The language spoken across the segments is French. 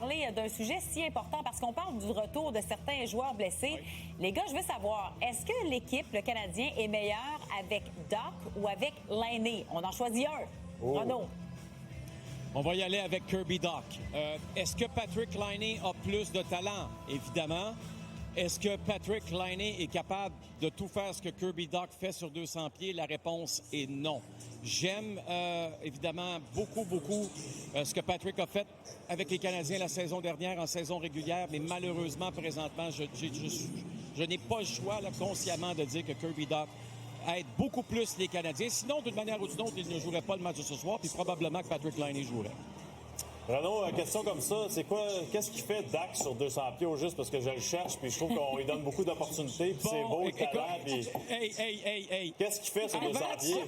parler d'un sujet si important parce qu'on parle du retour de certains joueurs blessés. Oui. Les gars, je veux savoir, est-ce que l'équipe, le Canadien, est meilleure avec Doc ou avec Laine? On en choisit un. Oh. Renaud. On va y aller avec Kirby Dach. Est-ce que Patrik Laine a plus de talent? Évidemment. Est-ce que Patrik Laine est capable de tout faire ce que Kirby Dach fait sur 200 pieds? La réponse est non. J'aime évidemment beaucoup ce que Patrik a fait avec les Canadiens la saison dernière en saison régulière, mais malheureusement, présentement, je n'ai pas le choix là, consciemment de dire que Kirby Dach aide beaucoup plus les Canadiens. Sinon, d'une manière ou d'une autre, il ne jouerait pas le match de ce soir, puis probablement que Patrik Laine jouerait. Renaud, question comme ça, qu'est-ce qui fait Dax sur 200 pieds au juste? Parce que je le cherche, puis je trouve qu'on lui donne beaucoup d'opportunités, puis c'est beau, le talent, puis... Hey! Qu'est-ce qu'il fait sur 200 pieds?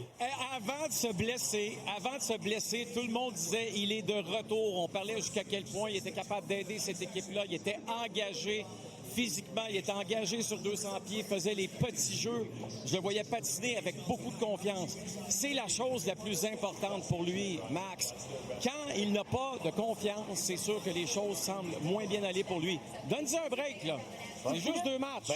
Avant de se blesser, tout le monde disait il est de retour. On parlait jusqu'à quel point il était capable d'aider cette équipe-là. Il était engagé physiquement, il était engagé sur 200 pieds, faisait les petits jeux. Je le voyais patiner avec beaucoup de confiance. C'est la chose la plus importante pour lui, Max. Quand il n'a pas de confiance, c'est sûr que les choses semblent moins bien aller pour lui. Donne-lui un break, là. C'est juste 2 matchs.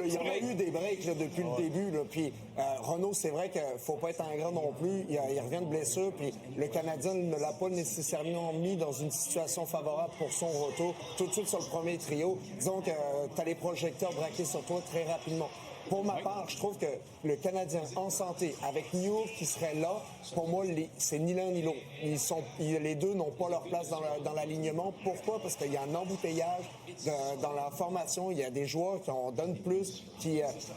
Il y en a eu des breaks là, depuis le début. Là. Puis Renaud, c'est vrai qu'il faut pas être ingrat non plus. Il revient de blessure. Puis le Canadien ne l'a pas nécessairement mis dans une situation favorable pour son retour. Tout de suite sur le premier trio. Disons que tu as les projecteurs braqués sur toi très rapidement. Pour ma part, je trouve que le Canadien en santé, avec Newhook qui serait là, pour moi, c'est ni l'un ni l'autre. Les deux n'ont pas leur place dans l'alignement. Pourquoi? Parce qu'il y a un embouteillage dans la formation. Il y a des joueurs qui en donnent plus,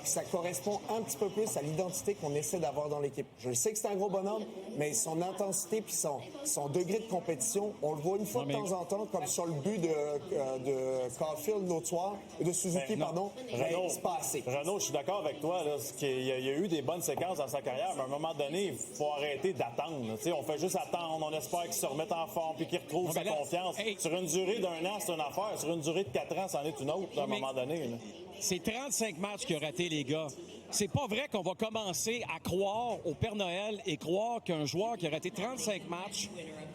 ça correspond un petit peu plus à l'identité qu'on essaie d'avoir dans l'équipe. Je sais que c'est un gros bonhomme, mais son intensité puis son degré de compétition, on le voit une fois de temps en temps, comme sur le but de Caulfield l'autre soir, de Suzuki, pardon. Renaud, c'est pas assez. Renaud, je suis d'accord avec toi. Là, il y a eu des bonnes séquences dans sa carrière, mais à un moment donné, il faut arrêter d'attendre. On fait juste attendre, on espère qu'il se remette en forme puis qu'il retrouve sa confiance. Sur une durée d'1 an, c'est une affaire. Sur une durée de 4 ans, c'en est une autre, à un moment donné. Là. C'est 35 matchs qu'il a raté, les gars. C'est pas vrai qu'on va commencer à croire au Père Noël et croire qu'un joueur qui a raté 35 matchs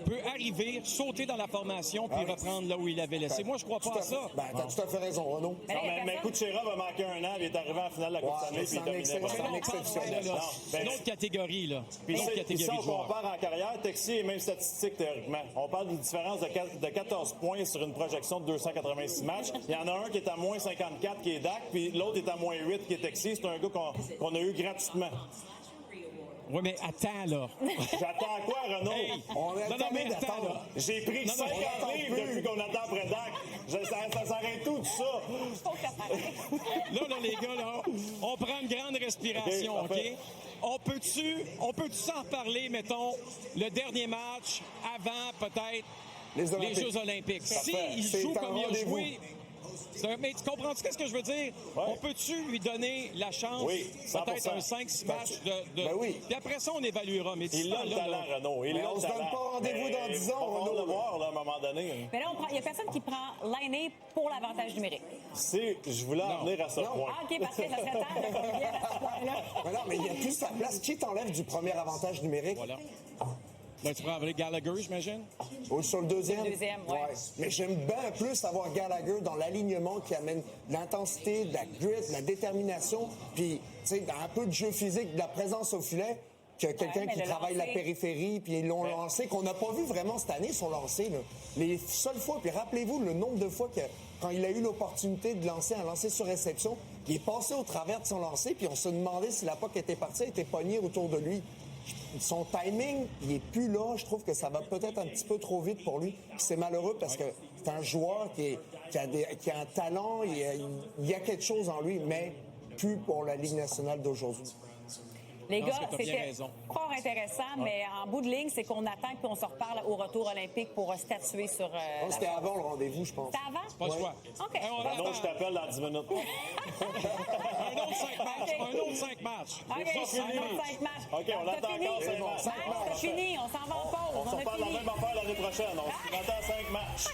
peut arriver, sauter dans la formation puis reprendre là où il avait laissé. Moi, je crois pas à ça. T'as tout à fait raison, Renaud. Mais Kucherov va manquer 1 an, il est arrivé en finale de la Coupe Stanley puis il dominait. C'est un exceptionnel. C'est une autre catégorie, là. Puis une autre catégorie si on de joueurs. compare en carrière, Texier est même statistique théoriquement. On parle d'une différence de 14 points sur une projection de 286 matchs. Il y en a un qui est à moins 54 qui est Dak, puis l'autre est à moins 8 qui est Texier. C'est un gars qu'on a eu gratuitement. Oui, mais attends, là. J'attends quoi, Renaud? Hey, on est non, mais attends, là. J'ai pris 50 livres depuis qu'on attend après Dak. Ça s'arrête tout ça. Là, les gars, là, on prend une grande respiration, OK? On peut-tu s'en reparler, mettons, le dernier match avant, peut-être, les Jeux Olympiques? S'il joue comme il a joué... Mais tu comprends ce que je veux dire? Ouais. On peut-tu lui donner la chance, peut-être un 5-6 matchs de... oui. Puis après ça, on évaluera. Mais il a le talent, Renaud. On se donne pas rendez-vous dans 10 ans, Renaud. On va le voir, là, à un moment donné. Mais là, il n'y a personne qui prend Laine pour l'avantage numérique. Je voulais en venir à ce point. Ah, OK, parce que ça serait temps qu'on vienne à ce point-là. Non, mais il y a plus sa place. Qui t'enlève du premier avantage numérique? Voilà. Ben, tu prends avec Gallagher, j'imagine? Ou sur le deuxième? Le deuxième, ouais. Mais j'aime bien plus avoir Gallagher dans l'alignement qui amène l'intensité, de la grit, de la détermination, puis, tu sais, un peu de jeu physique, de la présence au filet, que quelqu'un qui travaille la périphérie, puis ils l'ont lancé, qu'on n'a pas vu vraiment cette année, son lancé. Là. Les seules fois, puis rappelez-vous le nombre de fois que, quand il a eu l'opportunité de lancer un lancer sur réception, il est passé au travers de son lancer, puis on se demandait si la puck était partie, elle était pognée autour de lui. Son timing, il est plus là. Je trouve que ça va peut-être un petit peu trop vite pour lui. C'est malheureux parce que c'est un joueur qui a un talent, il y a quelque chose en lui, mais plus pour la Ligue nationale d'aujourd'hui. Les gars, c'était fort intéressant, mais en bout de ligne, c'est qu'on attend qu'on se reparle au retour olympique pour statuer sur... C'était avant le rendez-vous, je pense. C'était avant? Pas le choix. OK. Renaud, je t'appelle dans 10 minutes. Un autre 5 matchs. OK, un autre 5 matchs. OK, on attend encore 5 matchs. C'est fini, on s'en va en pause. On se reparle la même affaire l'année prochaine. On attend 5 matchs.